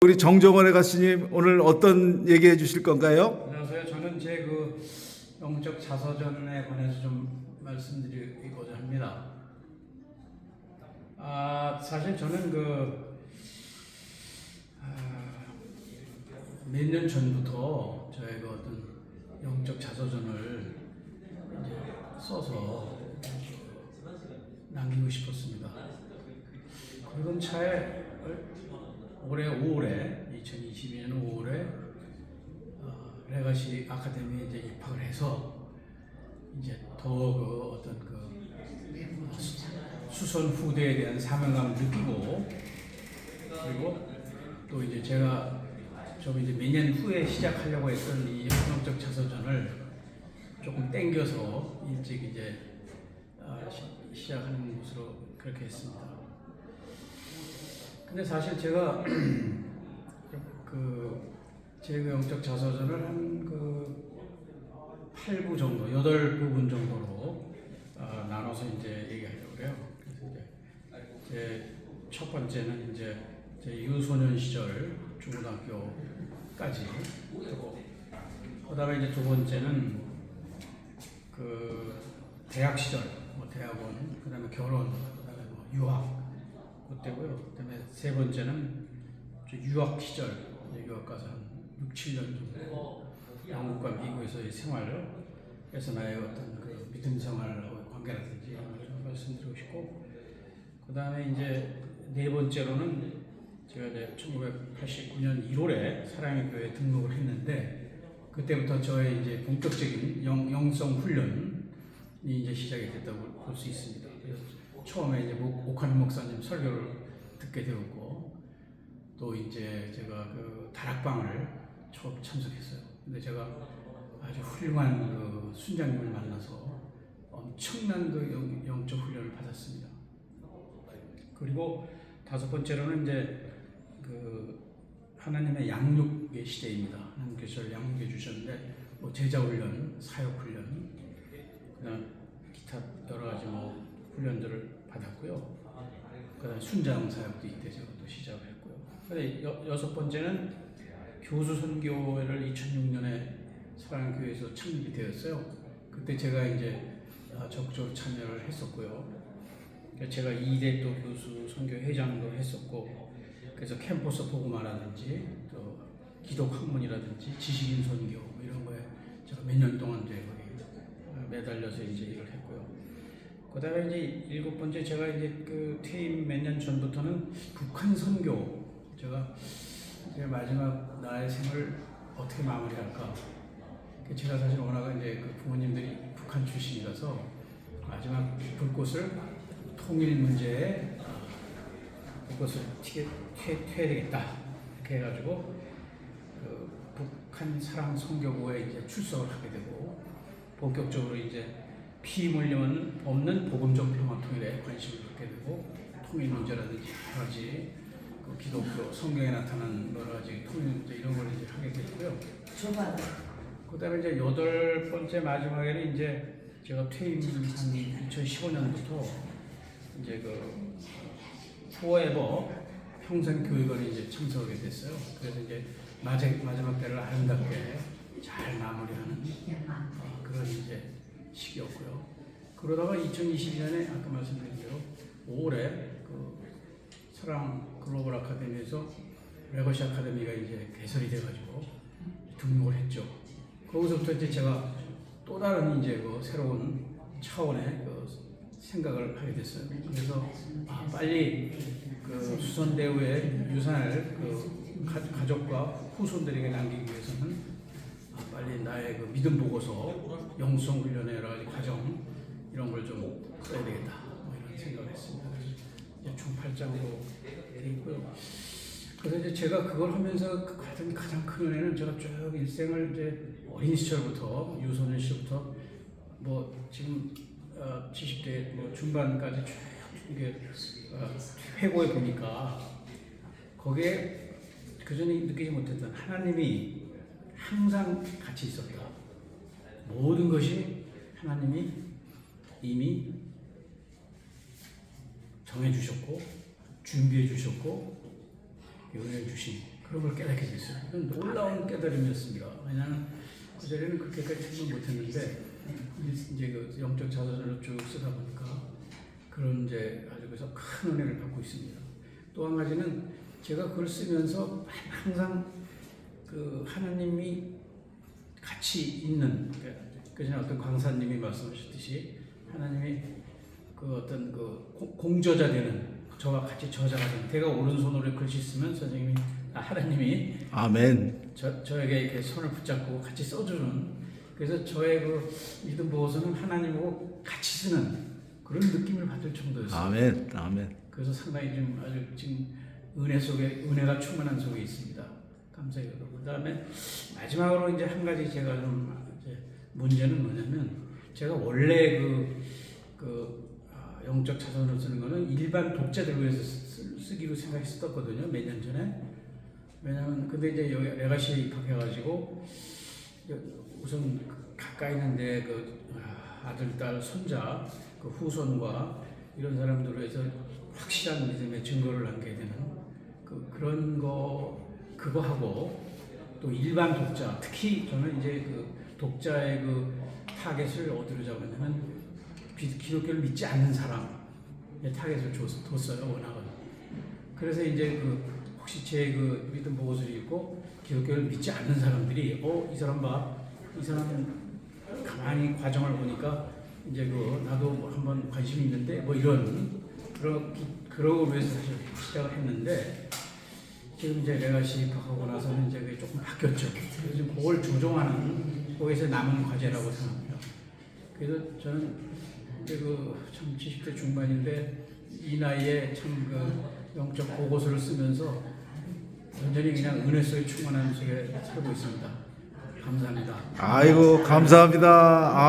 우리 정정원의 가수님 오늘 어떤 얘기해 주실 건가요? 안녕하세요. 저는 제 영적 자서전에 관해서 좀 말씀드리고자 합니다. 사실 저는 몇 년 전부터 저의 어떤 영적 자서전을 이제 써서 남기고 싶었습니다. 그런 차에 올해 5월에 2022년 5월에 레가시 아카데미에 이제 입학을 해서 이제 더 수선 후대에 대한 사명감을 느끼고, 그리고 또 이제 제가 좀 이제 몇 년 후에 시작하려고 했던 이 영적 자서전을 조금 땡겨서 일찍 이제 시작하는 것으로 그렇게 했습니다. 근데 사실 제가 제 영적 자서전을 한 8부 정도, 8부분 정도로 나눠서 이제 얘기하려고 그래요. 그래서 이제 제 첫 번째는 이제 제 유소년 시절 중고등학교까지, 그다음에 이제 두 번째는 대학 시절, 대학원, 그다음에 결혼, 그다음에 유학 그때고요. 그다음에 세 번째는 유학 시절, 유학 가서 한 6, 7년 정도 영국과 미국에서의 생활을 해서 나의 어떤 믿음 생활하고 관계라든지 이런 걸 좀 말씀드리고 싶고, 그다음에 이제 네 번째로는 제가 이제 1989년 1월에 사랑의 교회에 등록을 했는데, 그때부터 저의 이제 본격적인 영성 훈련이 이제 시작이 됐다고 볼 수 있습니다. 그래서 처음에 이제 옥한 목사님 설교를 듣게 되었고, 또 이제 제가 다락방을 처음 참석했어요. 근데 제가 아주 훌륭한 순장님을 만나서 엄청난 영적 훈련을 받았습니다. 그리고 다섯 번째로는 이제 하나님의 양육의 시대입니다. 하나님께서 저를 양육해 주셨는데, 제자 훈련, 사역 훈련, 그다음 기타 여러 가지 훈련들을 받았고요. 그다음 순장 사역도 이때 제가 또 시작을 했고요. 근데 여섯 번째는 교수 선교회를 2006년에 사랑교회에서 창립이 되었어요. 그때 제가 이제 적극적으로 참여를 했었고요. 제가 2대 또 교수 선교회장도 했었고, 그래서 캠퍼스 복음화라든지 또 기독 학문이라든지 지식인 선교 이런 거에 제가 몇 년 동안 이제 거기 매달려서 이제 일을 했고요. 그다음에 이제 일곱 번째, 제가 이제 퇴임 몇 년 전부터는 북한 선교, 제가 마지막 나의 생을 어떻게 마무리할까. 제가 사실 워낙 이제 부모님들이 북한 출신이라서 마지막 불꽃을 통일 문제에 불꽃을 튀어야 되겠다 이렇게 해가지고 북한 사랑 선교부에 이제 출석을 하게 되고, 본격적으로 이제 피 물림 없는 복음적 평화 통일에 관심을 갖게 되고, 통일 문제라든지 여러 가지 기독교 성경에 나타난 여러 가지 통일 문제 이런 걸 이제 하게 됐고요. 그다음에 이제 여덟 번째 마지막에는 이제 제가 퇴임한 2015년부터 이제 포에버 평생교육원에 이제 참석하게 됐어요. 그래서 이제 마지막 때를 아름답게 잘 마무리하는 그런 이제 시기였고요. 그러다가 2022년에 아까 말씀드린 대로 5월에 사랑 글로벌 아카데미에서 레거시 아카데미가 이제 개설이 돼가지고 등록을 했죠. 거기서부터 이제 제가 또 다른 이제 새로운 차원의 생각을 하게 됐어요. 그래서 빨리 수선대우의 유산을 가족과 후손들에게 남기기 위해서는 빨리 나의 믿음 보고서, 영성 훈련의 여러 가지 과정 이런 걸 좀 써야 되겠다, 이런 생각을 했습니다. 이제 총 8장으로 되어 있고요. 그래서 이제 제가 그걸 하면서 가장 큰 은혜는, 제가 쭉 일생을 이제 어린 시절부터 유소년 시절부터 지금 70대 중반까지 쭉 이게 회고해 보니까 거기에 그전에 느끼지 못했던 하나님이 항상 같이 있었다. 모든 것이 하나님이 이미 정해 주셨고 준비해 주셨고 연애 주신 그런 걸 깨닫게 됐어요. 이건 놀라운 깨달음이었습니다. 왜냐하면 그 전에는 그렇게까지 생각 못했는데 이제 그 영적 자서전을 쭉 쓰다 보니까 그런 이제 아주 그래서 큰 은혜를 받고 있습니다. 또 한 가지는 제가 그걸 쓰면서 항상 그 하나님이 같이 있는, 그전에 어떤 강사님이 말씀하셨듯이 하나님이 그 어떤 그 공저자 되는, 저와 같이 저자가 되는, 제가 오른손으로 글씨 쓰면 선생님이 하나님이 아멘. 저에게 이렇게 손을 붙잡고 같이 써주는, 그래서 저의 그 믿음 보고서는 하나님하고 같이 쓰는 그런 느낌을 받을 정도였어요. 아멘. 아멘. 그래서 상당히 좀 아주 지금 은혜 속에, 은혜가 충만한 속에 있습니다. 감사해요. 그다음에 마지막으로 이제 한 가지 제가 좀 이제 문제는 뭐냐면, 제가 원래 영적 자서전을 쓰는 거는 일반 독자들 위해서 쓰기로 생각했었거든요. 몇 년 전에. 왜냐면 근데 이제 여기 레가시에 입학해가지고 우선 가까이 있는데 그 아들, 딸, 손자, 그 후손과 이런 사람들로 해서 확실한 믿음의 증거를 남겨야 되는 그런 그거 하고, 또 일반 독자, 특히 저는 이제 그 독자의 그 타겟을 어디로 잡았냐면 기독교를 믿지 않는 사람의 타겟을 뒀어요, 워낙은. 그래서 이제 혹시 제 믿음 보고서를 읽고 기독교를 믿지 않는 사람들이 이 사람 봐, 이 사람 가만히 과정을 보니까 이제 나도 한번 관심이 있는데 그러고 위해서 사실 시작을 했는데, 지금 이제 레가시 입학하고 나서는 이제 그게 조금 바뀌었죠. 그래서 지금 그걸 조정하는 거기서 남은 과제라고 생각합니다. 그래서 저는 이제 참 70대 중반인데 이 나이에 참 영적 보고서를 쓰면서 완전히 그냥 은혜 속에 충만한 속에 살고 있습니다. 감사합니다. 아이고 감사합니다.